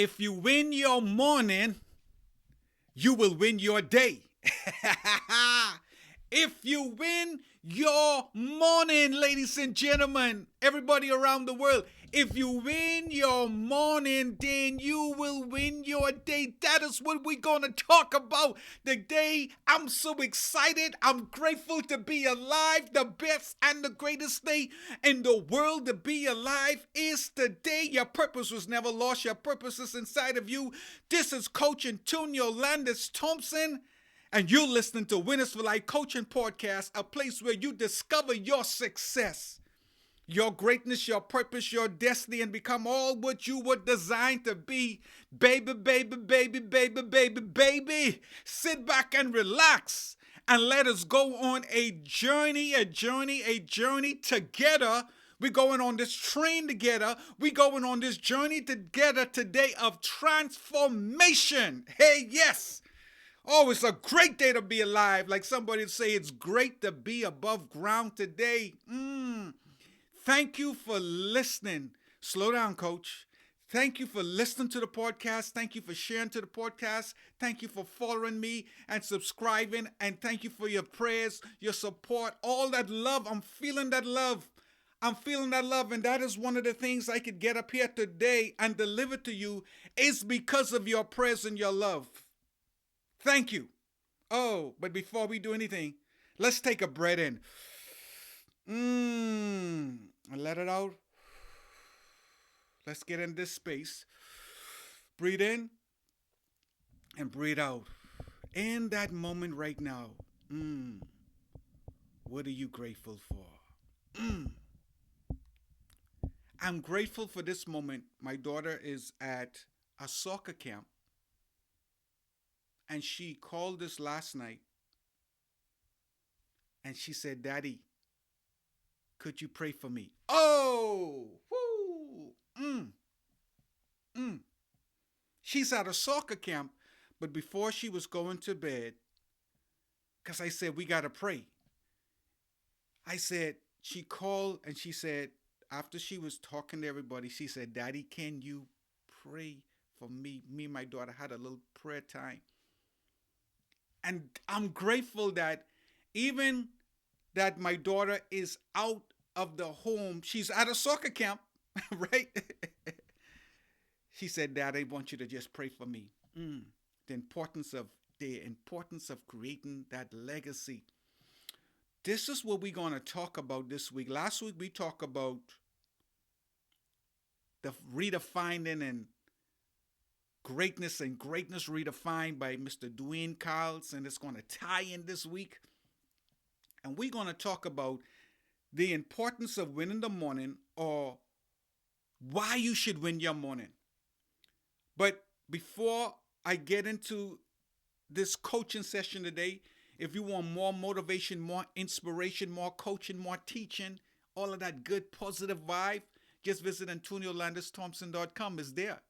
If you win your morning, you will win your day. If you win your morning, ladies and gentlemen, everybody around the world, if you win your morning, then you will win your day. That is what we're going to talk about today. I'm so excited. I'm grateful to be alive. The best and the greatest day in the world to be alive is today. Your purpose was never lost. Your purpose is inside of you. This is Coach Antonio Landis Thompson. And you're listening to Winners for Life Coaching Podcast, a place where you discover your success, your greatness, your purpose, your destiny, and become all what you were designed to be. Baby, baby, baby, baby, baby, baby. Sit back and relax and let us go on a journey together. We're going on this train together. We're going on this journey together today of transformation. Hey, yes. Oh, it's a great day to be alive. Like somebody would say, it's great to be above ground today. Thank you for listening. Slow down, coach. Thank you for listening to the podcast. Thank you for sharing to the podcast. Thank you for following me and subscribing. And thank you for your prayers, your support, all that love. I'm feeling that love. I'm feeling that love. And that is one of the things I could get up here today and deliver to you is because of your prayers and your love. Thank you. Oh, but before we do anything, let's take a breath in. And let it out. Let's get in this space. Breathe in and breathe out. In that moment right now, what are you grateful for? I'm grateful for this moment. My daughter is at a soccer camp. And she called us last night and she said, Daddy, could you pray for me? Oh, She's at a soccer camp, but before she was going to bed, because I said, we got to pray. I said, she called and she said, after she was talking to everybody, she said, Daddy, can you pray for me? Me and my daughter had a little prayer time. And I'm grateful that even that my daughter is out of the home, she's at a soccer camp, right? She said, Dad, I want you to just pray for me. The importance of creating that legacy. This is what we're going to talk about this week. Last week we talked about the redefining and greatness redefined by Mr. Dwayne Carls, and it's going to tie in this week. And we're going to talk about the importance of winning the morning, or why you should win your morning. But before I get into this coaching session today, if you want more motivation, more inspiration, more coaching, more teaching, all of that good positive vibe, just visit AntonioLandisThompson.com. It's there.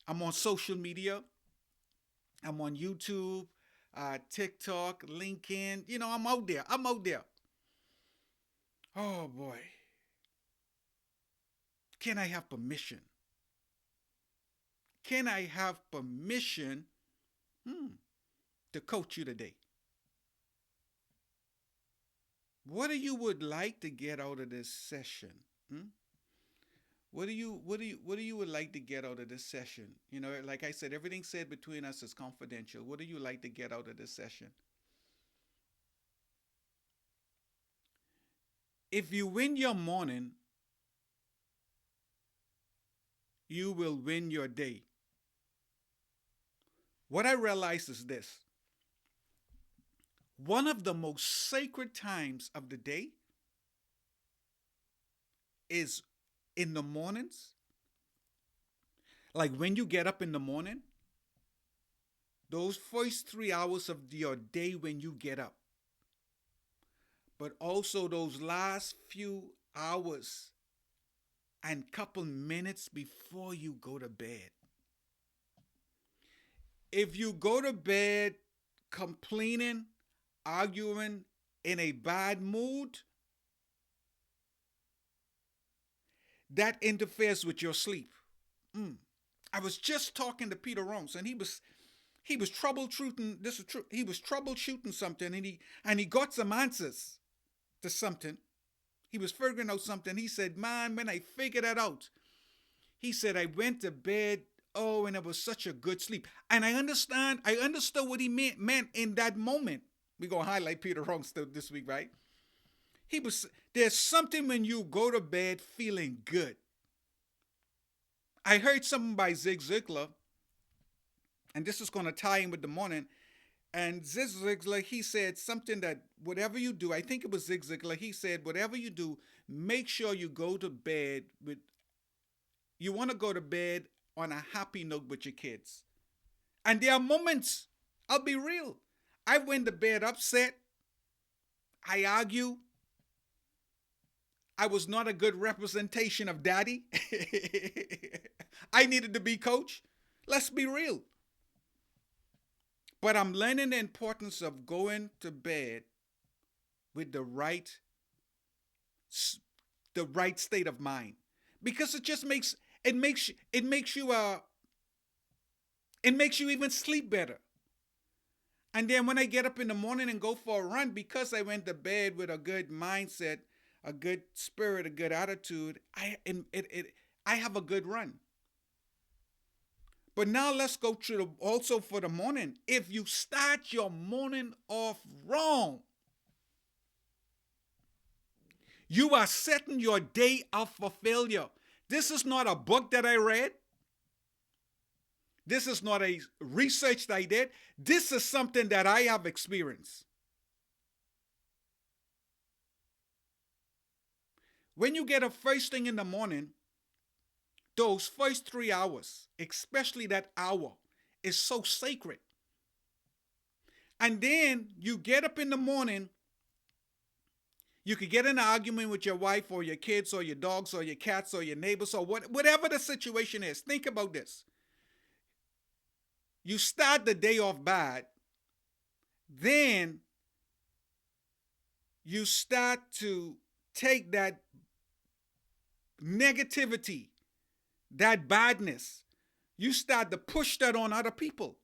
I'm on social media. I'm on YouTube, TikTok, LinkedIn. You know, I'm out there. Oh, boy. Can I have permission? Can I have permission to coach you today? What do you would like to get out of this session? What do you would like to get out of this session? You know, like I said, everything said between us is confidential. What do you like to get out of this session? If you win your morning, you will win your day. What I realize is this. One of the most sacred times of the day is in the mornings. Like when you get up in the morning, those first 3 hours of your day when you get up, but also those last few hours and couple minutes before you go to bed. If you go to bed complaining, arguing, in a bad mood, that interferes with your sleep. I was just talking to Peter Roms, and he was troubleshooting. This is true. He was troubleshooting something, and he got some answers to something. He was figuring out something. He said, "Man, when I figured that out," he said, "I went to bed. Oh, and it was such a good sleep." And I understood what he meant in that moment. We're gonna highlight Peter Roms this week, right? There's something when you go to bed feeling good. I heard something by Zig Ziglar, and this is going to tie in with the morning. And Zig Ziglar, he said something that whatever you do, I think it was Zig Ziglar, he said, whatever you do, make sure you go to bed you want to go to bed on a happy note with your kids. And there are moments, I'll be real, I went to bed upset, I argue, I was not a good representation of daddy. I needed to be coach. Let's be real. But I'm learning the importance of going to bed with the right state of mind, because it just makes you even sleep better. And then when I get up in the morning and go for a run, because I went to bed with a good mindset, a good spirit, a good attitude, I have a good run. But now let's go through also for the morning. If you start your morning off wrong, you are setting your day up for failure. This is not a book that I read. This is not a research that I did. This is something that I have experienced. When you get up first thing in the morning, those first 3 hours, especially that hour, is so sacred. And then you get up in the morning, you could get in an argument with your wife or your kids or your dogs or your cats or your neighbors or whatever the situation is. Think about this. You start the day off bad, then you start to take that negativity, that badness, you start to push that on other people.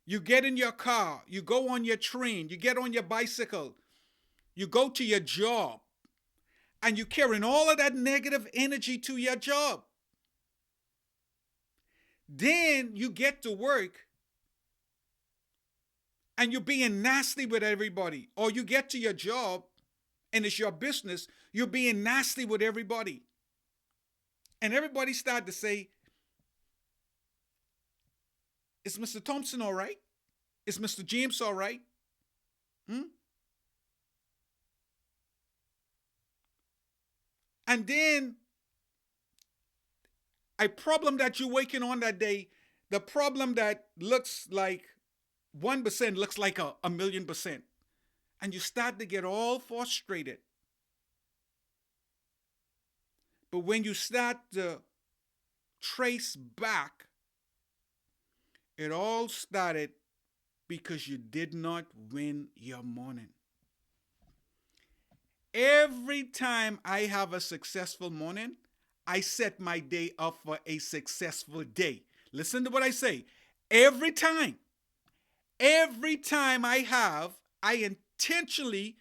You get in your car, you go on your train, you get on your bicycle, you go to your job, and you're carrying all of that negative energy to your job. Then you get to work and you're being nasty with everybody. Or you get to your job and it's your business, you're being nasty with everybody. And everybody started to say, "Is Mr. Thompson all right? Is Mr. James all right?" And then a problem that you're working on that day, the problem that looks like 1% looks like a 1,000,000%. And you start to get all frustrated. But when you start to trace back, it all started because you did not win your morning. Every time I have a successful morning, I set my day up for a successful day. Listen to what I say. Every time I intentionally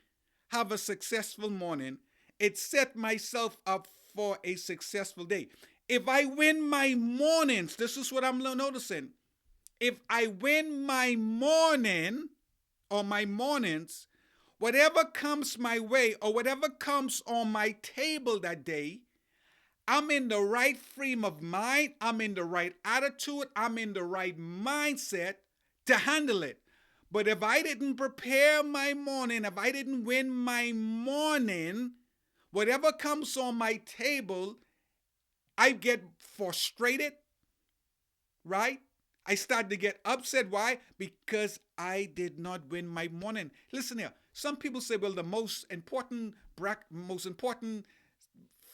have a successful morning, it set myself up for a successful day. If I win my mornings, this is what I'm noticing. If I win my morning or my mornings, whatever comes my way or whatever comes on my table that day, I'm in the right frame of mind, I'm in the right attitude, I'm in the right mindset to handle it. But if I didn't prepare my morning, if I didn't win my morning, whatever comes on my table, I get frustrated, right? I start to get upset. Why? Because I did not win my morning. Listen here. Some people say, well, the most important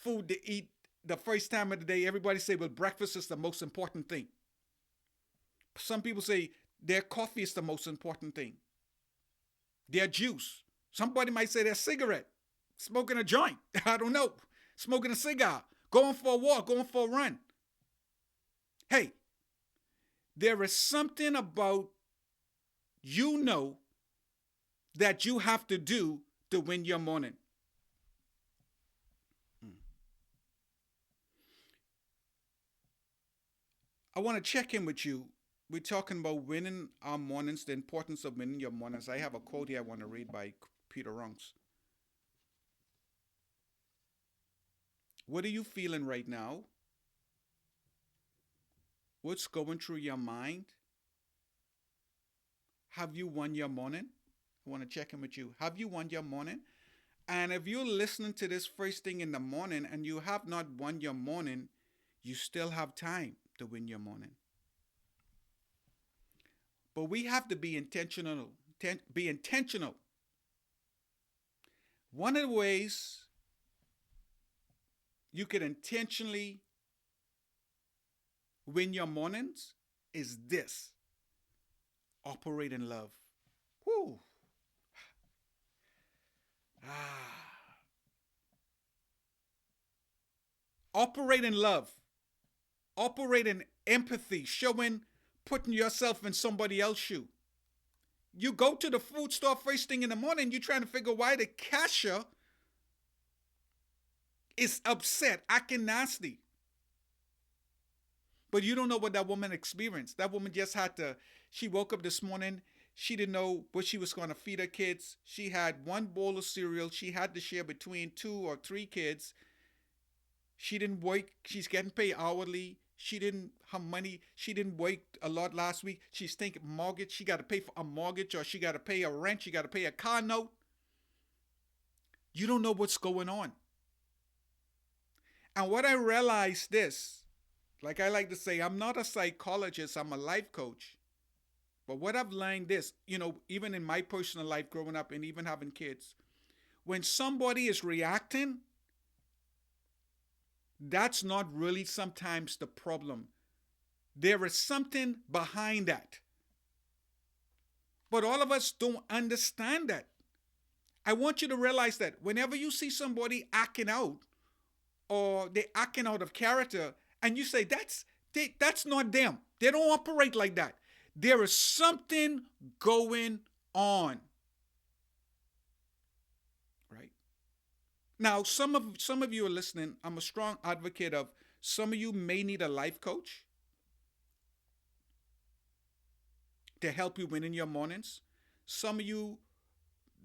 food to eat the first time of the day, everybody say, well, breakfast is the most important thing. Some people say their coffee is the most important thing. Their juice. Somebody might say their cigarette. Smoking a joint. I don't know. Smoking a cigar. Going for a walk. Going for a run. There is something about you know that you have to do to win your morning. I want to check in with you. We're talking about winning our mornings, the importance of winning your mornings. I have a quote here I want to read by Peter Runks. What are you feeling right now? What's going through your mind? Have you won your morning? I want to check in with you. Have you won your morning? And if you're listening to this first thing in the morning and you have not won your morning, you still have time to win your morning. But we have to be intentional. Be intentional. One of the ways you can intentionally win your mornings is this: operate in love. Whew. Operate in love. Operate in empathy, putting yourself in somebody else's shoe. You go to the food store first thing in the morning, you're trying to figure why the cashier is upset, acting nasty. But you don't know what that woman experienced. That woman just she woke up this morning, she didn't know what she was going to feed her kids. She had one bowl of cereal she had to share between 2 or 3 kids. She didn't work, she's getting paid hourly. She didn't work a lot last week. She's thinking mortgage, she got to pay for a mortgage, or she got to pay a rent, she got to pay a car note. You don't know what's going on. And what I realized this, like I like to say, I'm not a psychologist, I'm a life coach. But what I've learned this, even in my personal life growing up and even having kids, when somebody is reacting, that's not really sometimes the problem. There is something behind that. But all of us don't understand that. I want you to realize that whenever you see somebody acting out, or they're acting out of character, and you say, that's not them. They don't operate like that. There is something going on. Right? Now, some of you are listening. I'm a strong advocate of some of you may need a life coach to help you win in your mornings. Some of you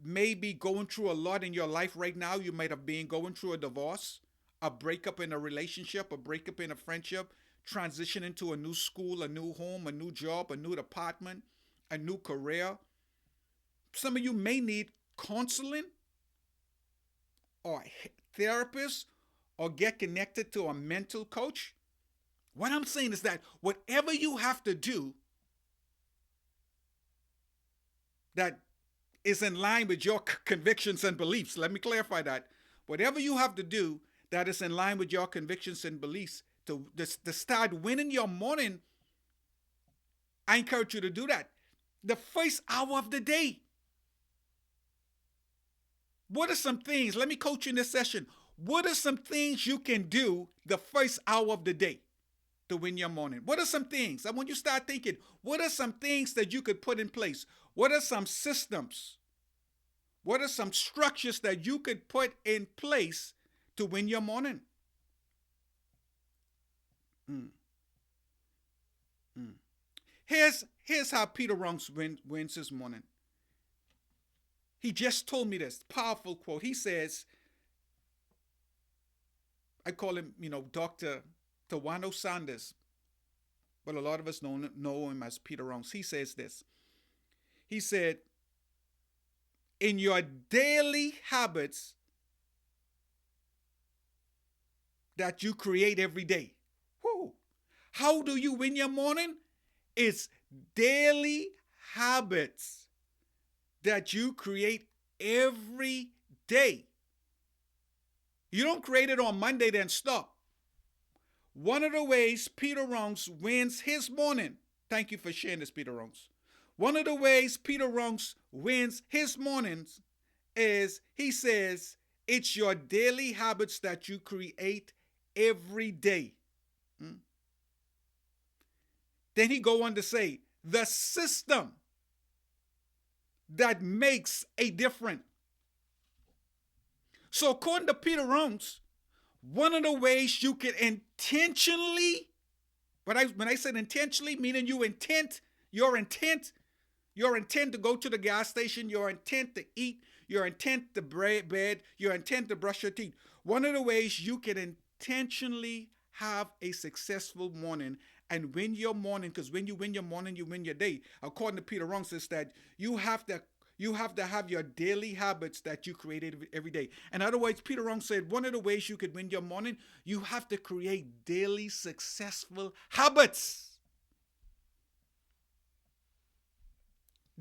may be going through a lot in your life right now. You might have been going through a divorce, a breakup in a relationship, a breakup in a friendship, transition into a new school, a new home, a new job, a new apartment, a new career. Some of you may need counseling or therapist or get connected to a mental coach. What I'm saying is that whatever you have to do that is in line with your convictions and beliefs, let me clarify that. Whatever you have to do that is in line with your convictions and beliefs to start winning your morning, I encourage you to do that. The first hour of the day. What are some things, let me coach you in this session. What are some things you can do the first hour of the day to win your morning? What are some things? I want you to start thinking, what are some things that you could put in place? What are some systems? What are some structures that you could put in place to win your morning? Here's how Peter Runks wins his morning. He just told me this powerful quote. He says, I call him, Dr. Tawano Sanders, but a lot of us know him as Peter Runks. He says this. He said, in your daily habits that you create every day. Whoo. How do you win your morning? It's daily habits that you create every day. You don't create it on Monday, then stop. One of the ways Peter Runks wins his morning, thank you for sharing this, Peter Runks. One of the ways Peter Runks wins his mornings is, he says, it's your daily habits that you create every day. Then he go on to say, the system that makes a difference. So according to Peter Runks, one of the ways you can intentionally, when I said intentionally, meaning your intent to go to the gas station, your intent to eat, your intent to bed, your intent to brush your teeth. One of the ways you can intentionally have a successful morning and win your morning, because when you win your morning, you win your day. According to Peter Runks, is that you have to have your daily habits that you created every day. In other words, Peter Runks said one of the ways you could win your morning, you have to create daily successful habits.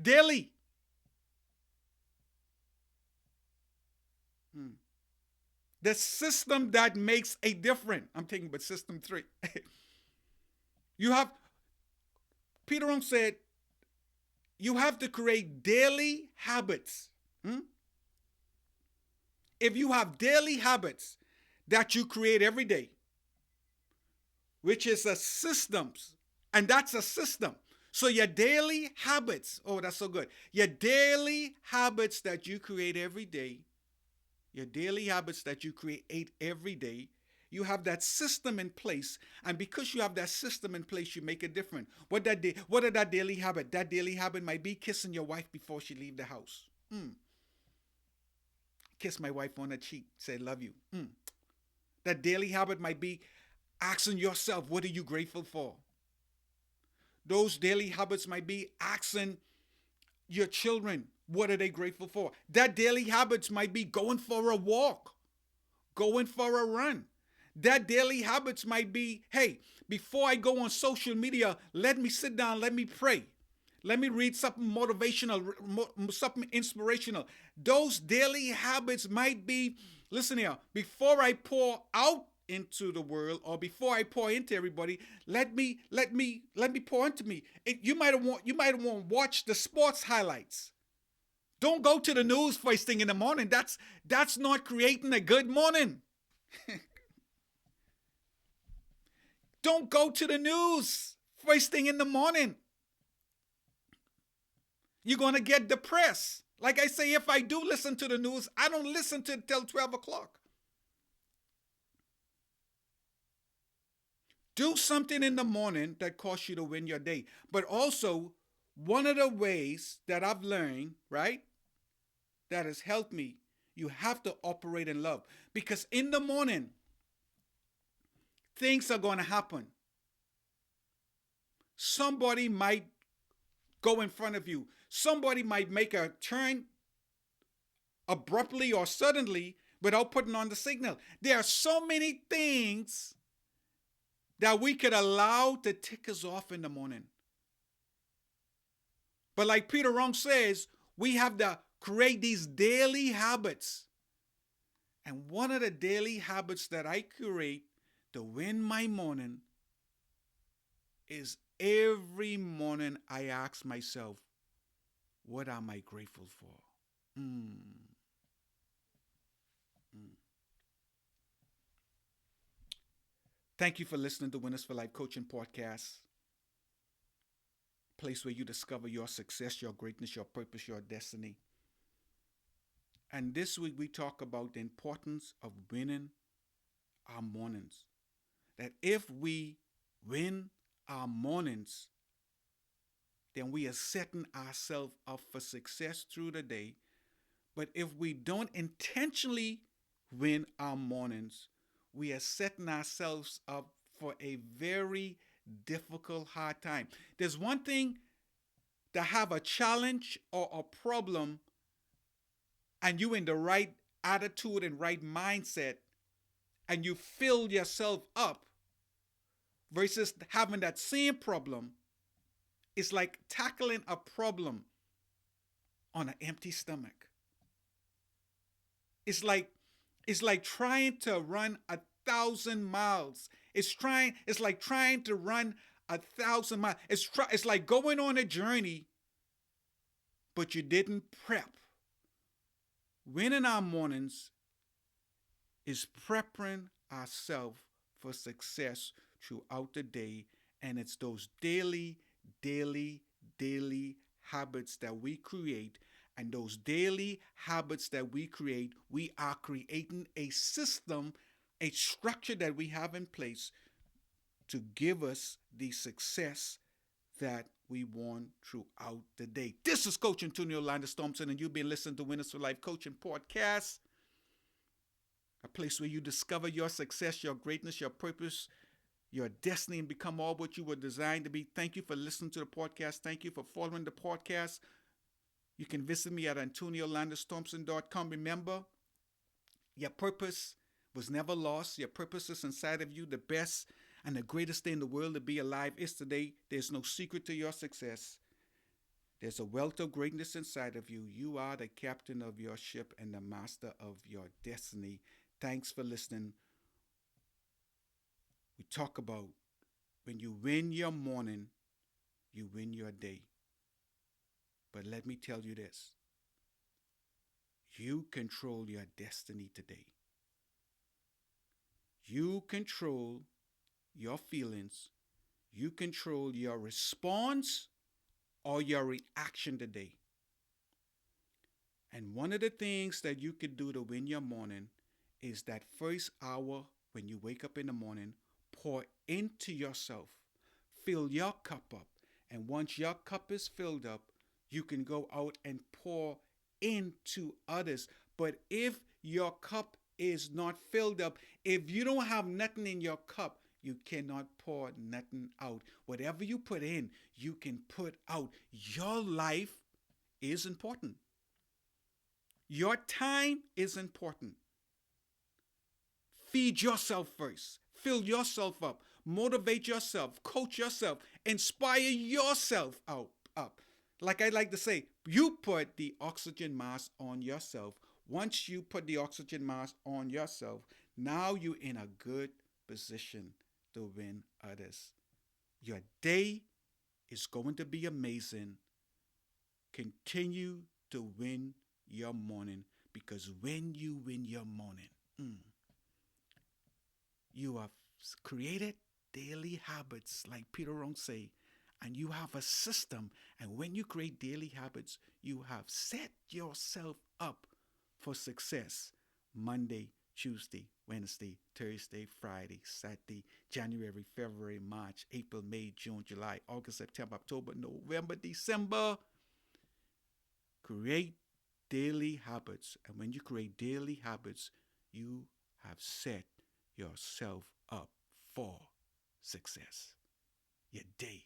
Daily. The system that makes a difference. I'm taking but system 3. Peter Runks said, you have to create daily habits. If you have daily habits that you create every day, which is a systems, and that's a system. So your daily habits, oh, that's so good. Your daily habits that you create every day, you have that system in place, and because you have that system in place, you make it different. What are that daily habit? That daily habit might be kissing your wife before she leave the house. Kiss my wife on the cheek, say love you. That daily habit might be asking yourself, what are you grateful for? Those daily habits might be asking your children, what are they grateful for? That daily habits might be going for a walk, going for a run. That daily habits might be, hey, before I go on social media, let me sit down, let me pray. Let me read something motivational, something inspirational. Those daily habits might be, listen here, before I pour out into the world, or before I pour into everybody, let me pour into me. You might want to watch the sports highlights. Don't go to the news first thing in the morning. That's not creating a good morning. Don't go to the news first thing in the morning. You're going to get depressed. Like I say, if I do listen to the news, I don't listen to it till 12 o'clock. Do something in the morning that causes you to win your day. But also, one of the ways that I've learned, right, that has helped me, you have to operate in love. Because in the morning, things are going to happen. Somebody might go in front of you. Somebody might make a turn abruptly or suddenly without putting on the signal. There are so many things that we could allow to tick us off in the morning. But like Peter Runks says, we have to create these daily habits. And one of the daily habits that I create to win my morning is every morning I ask myself, what am I grateful for? Thank you for listening to Winners for Life Coaching Podcast. Place where you discover your success, your greatness, your purpose, your destiny. And this week we talk about the importance of winning our mornings. That if we win our mornings, then we are setting ourselves up for success through the day. But if we don't intentionally win our mornings, we are setting ourselves up for a very difficult, hard time. There's one thing to have a challenge or a problem and you in the right attitude and right mindset and you fill yourself up versus having that same problem. It's like tackling a problem on an empty stomach. It's like trying to run 1,000 miles. It's like trying to run 1,000 miles. It's like going on a journey, but you didn't prep. Winning our mornings is preparing ourselves for success throughout the day And it's those daily, daily habits that we create. And those daily habits that we create, we are creating a system, a structure that we have in place to give us the success that we want throughout the day. This is Coach Antonio Landis Thompson, and you've been listening to Winners for Life Coaching Podcast, a place where you discover your success, your greatness, your purpose, your destiny, and become all what you were designed to be. Thank you for listening to the podcast. Thank you for following the podcast. You can visit me at AntonioLandisThompson.com. Remember, your purpose was never lost. Your purpose is inside of you. The best and the greatest thing in the world to be alive is today. There's no secret to your success. There's a wealth of greatness inside of you. You are the captain of your ship and the master of your destiny. Thanks for listening. We talk about when you win your morning, you win your day. But let me tell you this. You control your destiny today. You control your feelings. You control your response or your reaction today. And one of the things that you could do to win your morning is that first hour when you wake up in the morning, pour into yourself. Fill your cup up. And once your cup is filled up, you can go out and pour into others. But if your cup is not filled up, if you don't have nothing in your cup, you cannot pour nothing out. Whatever you put in, you can put out. Your life is important. Your time is important. Feed yourself first. Fill yourself up. Motivate yourself. Coach yourself. Inspire yourself up. Like I like to say, you put the oxygen mask on yourself. Once you put the oxygen mask on yourself, now you're in a good position to win others. Your day is going to be amazing. Continue to win your morning, because when you win your morning, you have created daily habits, like Peter Wrong say, and you have a system. And when you create daily habits, you have set yourself up for success. Monday, Tuesday, Wednesday, Thursday, Friday, Saturday, January, February, March, April, May, June, July, August, September, October, November, December. Create daily habits. And when you create daily habits, you have set yourself up for success. Your day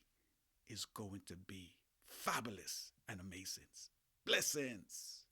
is going to be fabulous and amazing. Blessings.